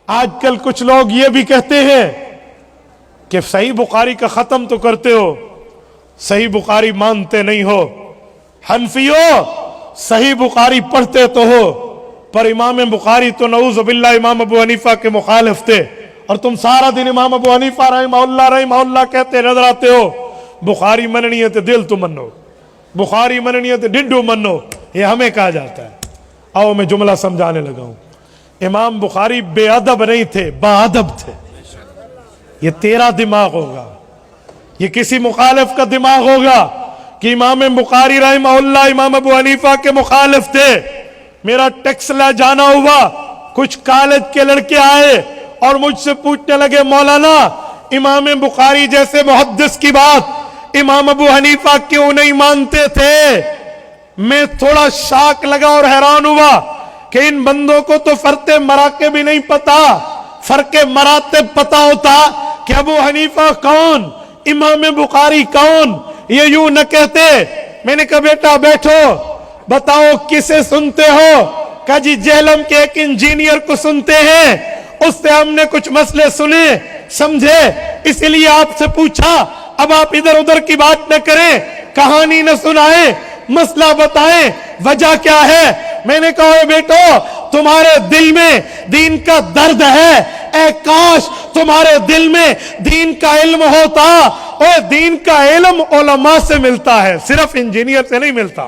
آج کل کچھ لوگ یہ بھی کہتے ہیں کہ صحیح بخاری کا ختم تو کرتے ہو، صحیح بخاری مانتے نہیں ہو۔ حنفیو، صحیح بخاری پڑھتے تو ہو، پر امام بخاری تو نعوذ باللہ امام ابو حنیفہ کے مخالف تھے، اور تم سارا دن امام ابو حنیفہ رحمہ اللہ کہتے نظر آتے ہو۔ بخاری مننی ہے تو دل تو منو، بخاری مننی ہے تو ڈڈو منو، یہ ہمیں کہا جاتا ہے۔ آؤ میں جملہ سمجھانے لگا ہوں۔ امام بخاری بے ادب نہیں تھے، با ادب تھے۔ یہ تیرا دماغ ہوگا، یہ کسی مخالف کا دماغ ہوگا کہ امام بخاری رحمہ اللہ امام ابو حنیفہ کے مخالف تھے۔ میرا ٹیکس لے جانا ہوا، کچھ کالج کے لڑکے آئے اور مجھ سے پوچھنے لگے، مولانا امام بخاری جیسے محدث کی بات امام ابو حنیفہ کیوں نہیں مانتے تھے؟ میں تھوڑا شاک لگا اور حیران ہوا کہ ان بندوں کو تو فرق مراکب بھی نہیں پتا، فرق مراتب پتا ہوتا کہ ابو حنیفہ کون، امام بخاری کون، یہ یوں نہ کہتے۔ میں نے کہا بیٹا بیٹھو، بتاؤ کسے سنتے ہو؟ کہا جی جہلم کے ایک انجینئر کو سنتے ہیں، اس سے ہم نے کچھ مسئلے سنے سمجھے، اس لیے آپ سے پوچھا۔ اب آپ ادھر ادھر کی بات نہ کریں، کہانی نہ سنائیں، مسئلہ بتائیں، وجہ کیا ہے؟ میں نے کہا اے بیٹو، تمہارے دل میں دین کا درد ہے، اے کاش تمہارے دل میں دین کا علم ہوتا۔ اور دین کا علم علماء سے ملتا ہے، صرف انجینئر سے نہیں ملتا۔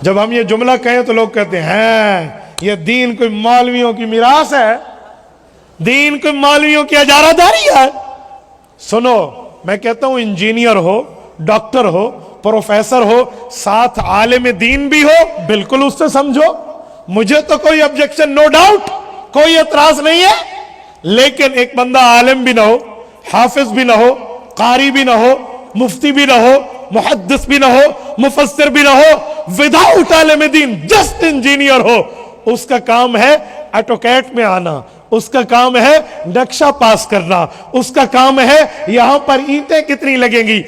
جب ہم یہ جملہ کہیں تو لوگ کہتے ہیں یہ دین کوئی مولویوں کی میراث ہے، دین کوئی مولویوں کی اجارہ داری ہے۔ سنو، میں کہتا ہوں انجینئر ہو، ڈاکٹر ہو، پروفیسر ہو، ساتھ عالم دین بھی ہو، بالکل اس سے سمجھو، مجھے تو کوئی objection، نو ڈاؤٹ، کوئی اعتراض نہیں ہے۔ لیکن ایک بندہ عالم بھی نہ ہو، حافظ بھی نہ ہو، قاری بھی نہ ہو، مفتی بھی نہ ہو، محدث بھی نہ ہو، مفسر بھی نہ ہو، وداؤٹ عالم دین جسٹ انجینئر ہو، اس کا کام ہے ایٹوکیٹ میں آنا، اس کا کام ہے نقشہ پاس کرنا، اس کا کام ہے یہاں پر اینٹیں کتنی لگیں گی،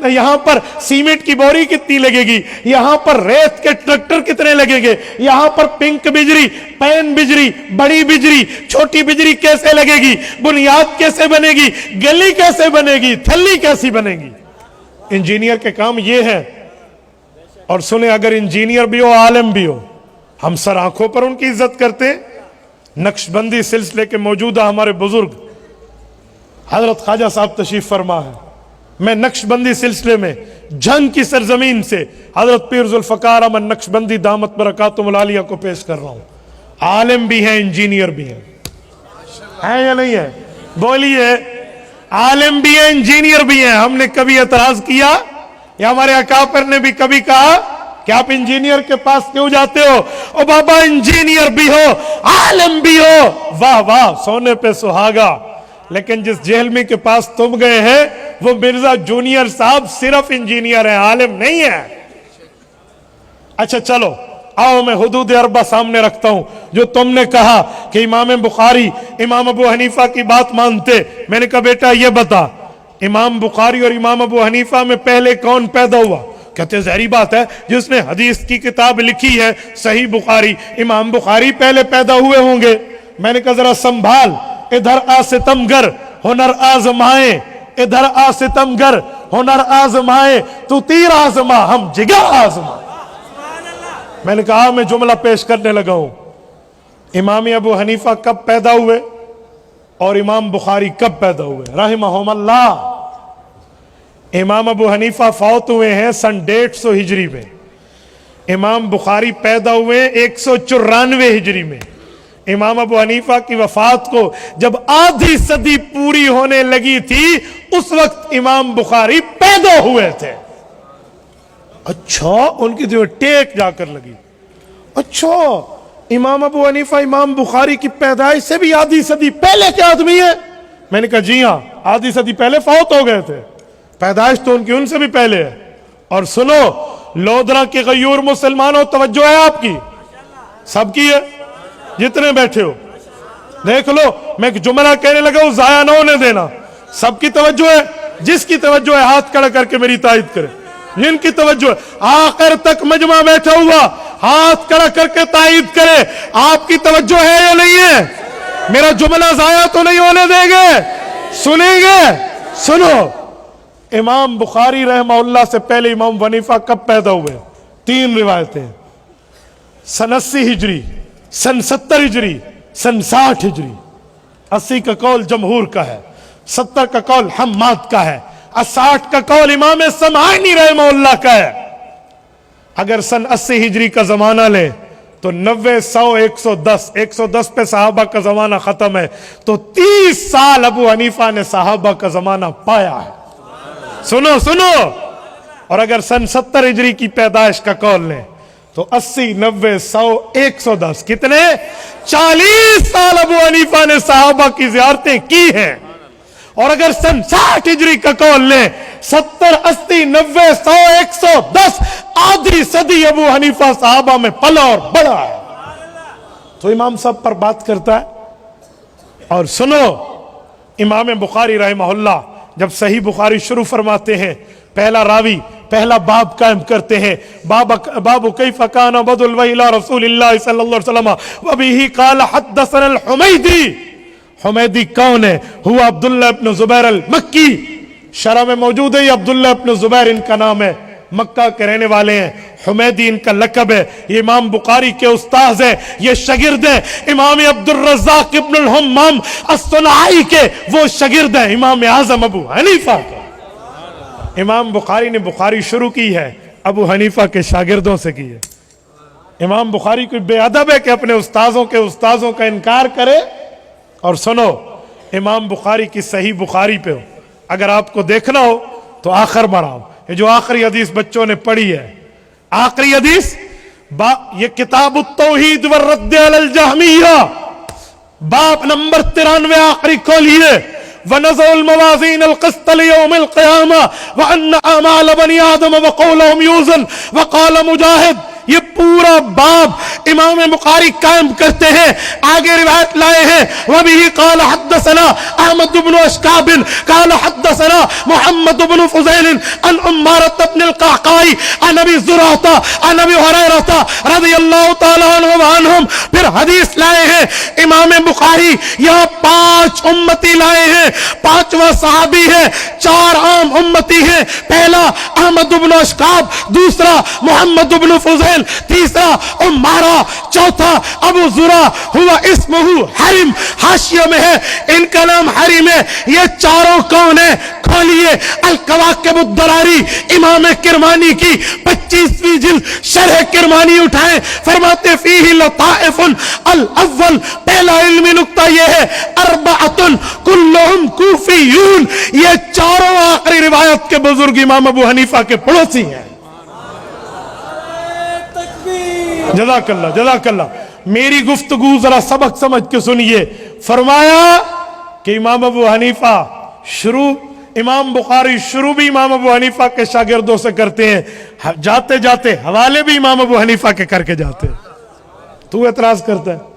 یہاں پر سیمنٹ کی بوری کتنی لگے گی، یہاں پر ریت کے ٹریکٹر کتنے لگیں گے، یہاں پر پنک بجری، پین بجری، بڑی بجری، چھوٹی بجری کیسے لگے گی، بنیاد کیسے بنے گی، گلی کیسے بنے گی، تھلی کیسی بنے گی۔ انجینئر کے کام یہ ہے۔ اور سنیں، اگر انجینئر بھی ہو، عالم بھی ہو، ہم سر آنکھوں پر ان کی عزت کرتے ہیں۔ نقش بندی سلسلے کے موجودہ ہمارے بزرگ حضرت خواجہ صاحب تشریف فرما ہے۔ میں نقش بندی سلسلے میں جنگ کی سرزمین سے حضرت پیر ذوالفقار احمد نقش بندی دامت برکاتہم العالیہ کو پیش کر رہا ہوں۔ عالم بھی ہیں، انجینئر بھی ہیں، ہیں یا نہیں ہے؟ بولیے، عالم بھی ہیں، انجینئر بھی ہیں۔ ہم نے کبھی اعتراض کیا یا ہمارے اکابر نے بھی کبھی کہا کہ آپ انجینئر کے پاس کیوں جاتے ہو؟ او بابا، انجینئر بھی ہو، عالم بھی ہو، واہ واہ، سونے پہ سہاگا۔ لیکن جس جہلمی کے پاس تم گئے ہیں وہ مرزا جونیئر صاحب صرف انجینئر ہیں، عالم نہیں ہے۔ اچھا چلو، آؤ میں حدود اربع سامنے رکھتا ہوں۔ جو تم نے کہا کہ امام بخاری امام ابو حنیفہ کی بات مانتے، میں نے کہا بیٹا یہ بتا، امام بخاری اور امام ابو حنیفہ میں پہلے کون پیدا ہوا؟ کہتے ظاہری بات ہے، جس نے حدیث کی کتاب لکھی ہے صحیح بخاری، امام بخاری پہلے پیدا ہوئے ہوں گے۔ میں نے کہا ذرا سنبھال، ادھر آ ستمگر ہنر آزمائے، ادھر آ ستمگر ہنر آزمائے، تو تیر آزما ہم جگر آزما۔ میں نے کہا میں جملہ پیش کرنے لگا ہوں۔ امام ابو حنیفہ کب پیدا ہوئے اور امام بخاری کب پیدا ہوئے رحمہم اللہ؟ امام ابو حنیفہ فوت ہوئے ہیں سن 150 ہجری میں، امام بخاری پیدا ہوئے 194 ہجری میں۔ امام ابو حنیفہ کی وفات کو جب آدھی صدی پوری ہونے لگی تھی، اس وقت امام بخاری پیدا ہوئے تھے۔ اچھا، ان کی جو ٹیک جا کر لگی، اچھا امام ابو حنیفہ امام بخاری کی پیدائش سے بھی آدھی صدی پہلے کے آدمی ہیں؟ میں نے کہا جی ہاں، آدھی صدی پہلے فوت ہو گئے تھے، پیدائش تو ان کی ان سے بھی پہلے ہے۔ اور سنو، لودھرا کے غیور مسلمانوں، توجہ ہے آپ کی، سب کی ہے، جتنے بیٹھے ہو دیکھ لو، میں ایک جملہ کہنے لگا ہوں، ضائع نہ ہونے دینا، سب کی توجہ ہے، جس کی توجہ ہے ہاتھ کھڑا کر کے میری تائید کرے، جن کی توجہ ہے۔ آخر تک مجمع بیٹھا ہوا، ہاتھ کھڑا کر کے تائید کرے آپ کی توجہ ہے یا نہیں ہے؟ میرا جملہ ضائع تو نہیں ہونے دیں گے؟ سنیں گے؟ سنو، امام بخاری رحمہ اللہ سے پہلے امام حنیفہ کب پیدا ہوئے؟ 3 روایتیں، سن 80 ہجری، سن 70 ہجری، سن 60 ہجری۔ 80 کا قول جمہور کا ہے، 70 کا قول حماد کا ہے، اور 60 کا قول امام سمعانی رحمہ اللہ کا ہے۔ اگر سن 80 ہجری کا زمانہ لیں تو 90 100 110 110 پہ صحابہ کا زمانہ ختم ہے، تو 30 سال ابو حنیفہ نے صحابہ کا زمانہ پایا ہے۔ سنو سنو، اور اگر سن 70 ہجری کی پیدائش کا قول لیں تو 80 90 100 110 کتنے؟ 40 سال ابو حنیفہ نے صحابہ کی زیارتیں کی ہیں۔ اور اگر سن 60 ہجری کا قول لیں 70 80 90 100 110 آدھی صدی ابو حنیفہ صحابہ میں پلا اور بڑا ہے۔ تو امام صاحب پر بات کرتا ہے۔ اور سنو، امام بخاری رحمہ اللہ جب صحیح بخاری شروع فرماتے ہیں، پہلا راوی پہلا باب قائم کرتے ہیں، باب کیف کان بدء الوحی الی رسول اللہ صلی اللہ علیہ وسلم وبہ قال حدثنا الحمیدی۔ حمیدی کون ہے؟ ہوا عبداللہ ابن زبیر المکی، شرح میں موجود ہے، یہ عبداللہ ابن زبیر ان کا نام ہے، مکہ کے رہنے والے ہیں۔ حمیدی ان کا لقب ہے، یہ امام بخاری کے استاذ ہیں، یہ شاگرد ہیں امام عبد الرزاق ابن الحمام الصنعائی کے، وہ شاگرد ہیں امام اعظم ابو حنیفہ کے۔ امام بخاری نے بخاری شروع کی ہے ابو حنیفہ کے شاگردوں سے کی ہے۔ امام بخاری کوئی بے ادب ہے کہ اپنے استاذوں کا انکار کرے؟ اور سنو، امام بخاری کی صحیح بخاری پہ ہو اگر آپ کو دیکھنا ہو تو آخر بڑھاؤ، یہ جو آخری حدیث بچوں نے پڑھی ہے، آخری حدیث یہ کتاب التوحید والرد علی الجہمیہ، باب نمبر 93 آخری کھولیے، وَنَزَعُ الْمَوَازِينَ الْقِسْطَ لِيَوْمِ الْقِيَامَةِ وَأَنَّ أَعْمَالَ بَنِي آدَمَ وَقَوْلَهُمْ يُوزَنُ وَقَالَ مجاہد۔ یہ پورا باب امام بخاری قائم کرتے ہیں، آگے روایت لائے ہیں، وَبِهِ قَالَ حَدَّثَنَا احمد بن اشکاب قال حدثنا محمد بن فضیل عن عمارة بن القعقاع عن ابی زرعہ عن ابی ہریرہ رضی اللہ تعالی عنہ وعنہم۔ پھر حدیث لائے ہیں امام بخاری، یہاں 5 امتی لائے ہیں، 5واں صحابی ہے، 4 عام امتی ہیں، پہلا احمد بن اشکاب، دوسرا محمد بن فضیل، تیسرا عمارہ، چوتھا ابو زرع، ہوا اسمہ حرم، حاشیہ میں ہے ان کا نام حرم ہے۔ یہ چاروں کون ہیں؟ کھولیے الکواکب الدراری، امام کرمانی کی 25ویں جلد شرح کرمانی اٹھائیں، فرماتے فیہ لطائف الاول، پہلا علمی نکتہ یہ ہے، 4 کلہم کوفیون، یہ چاروں آخری روایت کے بزرگ امام ابو حنیفہ کے پڑوسی ہیں۔ جزاک اللہ جزاک اللہ۔ میری گفتگو ذرا سبق سمجھ کے سنیے۔ فرمایا کہ امام ابو حنیفہ امام بخاری شروع بھی امام ابو حنیفہ کے شاگردوں سے کرتے ہیں، جاتے جاتے حوالے بھی امام ابو حنیفہ کے کر کے جاتے ہیں۔ تو اعتراض کرتا ہے؟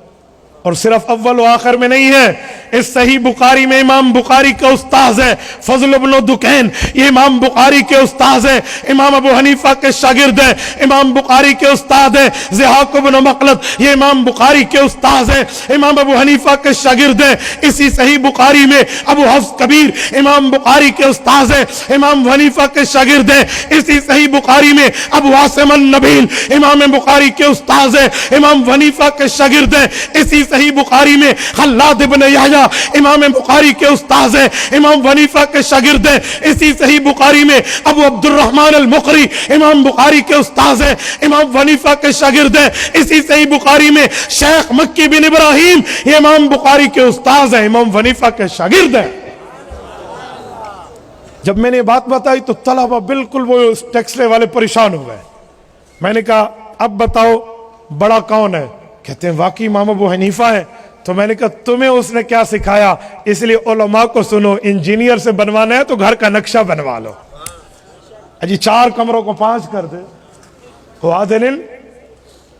اور صرف اول و آخر میں نہیں ہے، اس صحیح بخاری میں امام بخاری کا استاذ ہے فضل بن دکین، یہ امام بخاری کے استاذ ہیں، امام ابو حنیفہ کے شاگرد ہیں، امام بخاری کے استاد ہیں ضحاک بن مخلد، یہ امام بخاری کے استاذ ہیں، امام ابو حنیفہ کے شاگرد ہیں۔ اسی صحیح بخاری میں ابو حفص کبیر امام بخاری کے استاذ ہیں، امام حنیفہ کے شاگرد ہیں۔ اسی صحیح بخاری میں ابو عاصم النبیل امام بخاری کے استاذ ہیں، امام حنیفہ کے شاگرد ہیں۔ اسی صحیح بخاری میں خلاد بن یحییٰ امام بخاری کے استاذ ہیں، امام حنیفہ کے شاگرد ہیں۔ اسی صحیح بخاری میں ابو عبد الرحمن المقری امام بخاری کے استاذ ہیں، امام حنیفہ کے شاگرد ہیں۔ اسی صحیح بخاری میں شیخ مکی بن ابراہیم یہ امام بخاری کے استاذ ہیں، امام حنیفہ کے شاگرد ہیں۔ جب میں نے بات بتائی تو طلبہ بالکل وہ ٹیکسلے والے پریشان ہو گئے۔ میں نے کہا اب بتاؤ بڑا کون ہے؟ کہتے ہیں واقعی امام ابو حنیفہ ہے۔ تو میں نے کہا تمہیں اس نے کیا سکھایا؟ اس لیے علماء کو سنو، انجینئر سے بنوانا ہے تو گھر کا نقشہ بنوا لو، جی 4 کمروں کو 5 کر دے، ہوا دن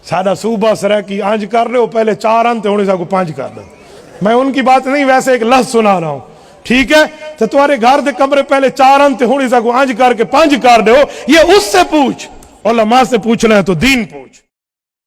سادہ صوبہ سرہ کی آنج کر رہے ہو، پہلے 4 انتے ہونے سے کو 5 کر دے۔ میں ان کی بات نہیں، ویسے ایک لفظ سنا رہا ہوں، ٹھیک ہے؟ تو تمہارے گھر دے کمرے پہلے 4 انتے ہونے سے کو آنج کر کے 5 کر دے ہو، یہ اس سے پوچھ، علماء سے پوچھنا ہے تو دین پوچھ۔